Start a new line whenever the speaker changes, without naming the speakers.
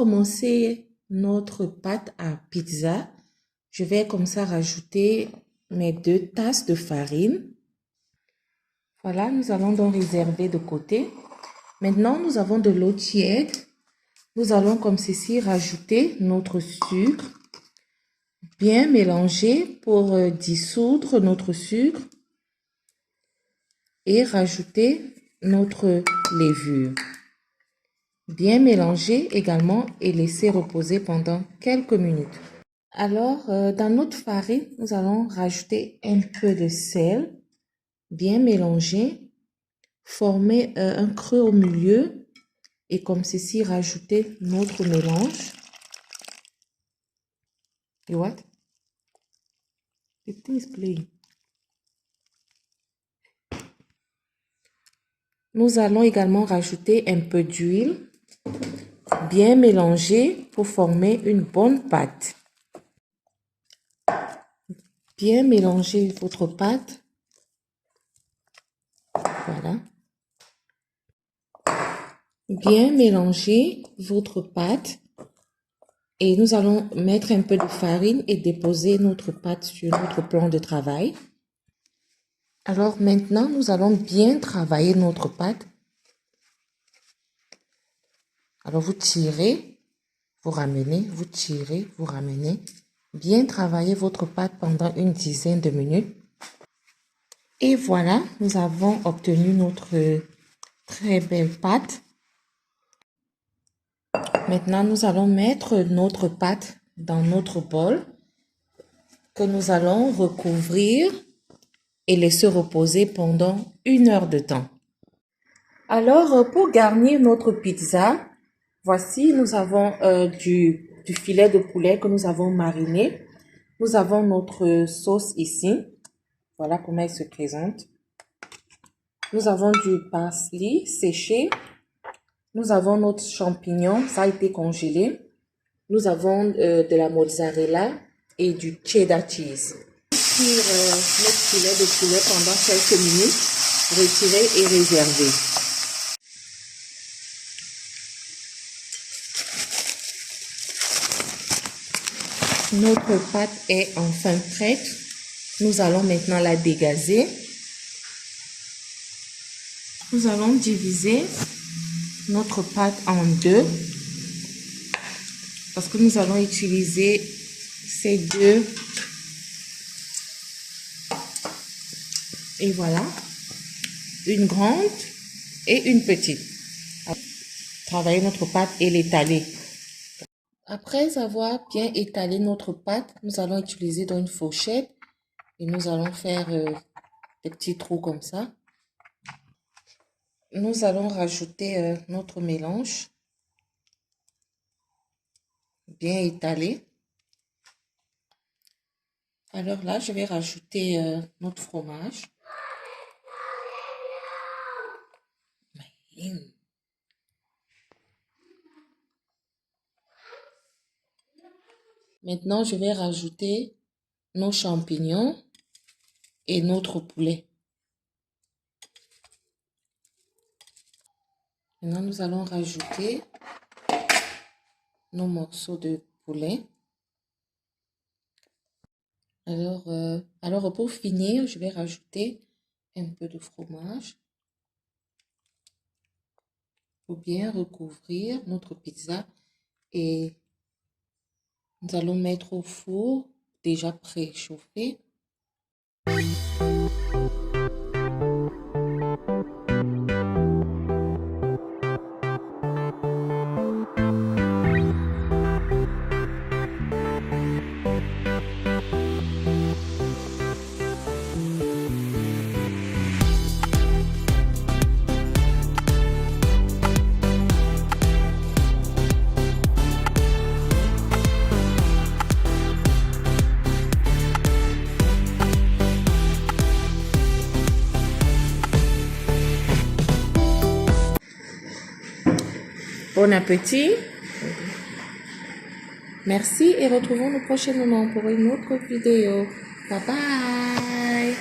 commencer notre pâte à pizza, je vais comme ça rajouter mes 2 tasses de farine. Voilà, nous allons donc réserver de côté. Maintenant, nous avons de l'eau tiède. Nous allons comme ceci rajouter notre sucre. Bien mélanger pour dissoudre notre sucre. Et rajouter notre levure. Bien mélanger également et laisser reposer pendant quelques minutes. Alors, dans notre farine, nous allons rajouter un peu de sel, bien mélanger, former un creux au milieu et comme ceci, rajouter notre mélange. You what? The thing is playing. Nous allons également rajouter un peu d'huile, bien mélanger pour former une bonne pâte. Bien mélanger votre pâte. Voilà. Bien mélanger votre pâte. Et nous allons mettre un peu de farine et déposer notre pâte sur notre plan de travail. Alors maintenant, nous allons bien travailler notre pâte. Alors vous tirez, vous ramenez, vous tirez, vous ramenez. Bien travailler votre pâte pendant une dizaine de minutes. Et voilà, nous avons obtenu notre très belle pâte. Maintenant, nous allons mettre notre pâte dans notre bol que nous allons recouvrir et laisser reposer pendant 1 heure de temps. Alors, pour garnir notre pizza, voici, nous avons du filet de poulet que nous avons mariné. Nous avons notre sauce ici. Voilà comment elle se présente. Nous avons du parsley séché. Nous avons notre champignon, ça a été congelé. Nous avons de la mozzarella et du cheddar cheese. Sur notre filet de poulet pendant quelques minutes, retirer et réserver. Notre pâte est enfin prête. Nous allons maintenant la dégazer. Nous allons diviser notre pâte en 2 parce que nous allons utiliser ces 2. Et voilà, une grande et une petite. Travailler notre pâte et l'étaler. Après avoir bien étalé notre pâte, nous allons utiliser dans une fourchette et nous allons faire des petits trous comme ça. Nous allons rajouter notre mélange bien étalé. Alors là, je vais rajouter notre fromage. Maintenant, je vais rajouter nos champignons et notre poulet. Maintenant, nous allons rajouter nos morceaux de poulet. Alors, pour finir, je vais rajouter un peu de fromage pour bien recouvrir notre pizza et nous allons mettre au four déjà préchauffé. Bon appétit. Merci et retrouvons-nous prochainement pour une autre vidéo. Bye bye.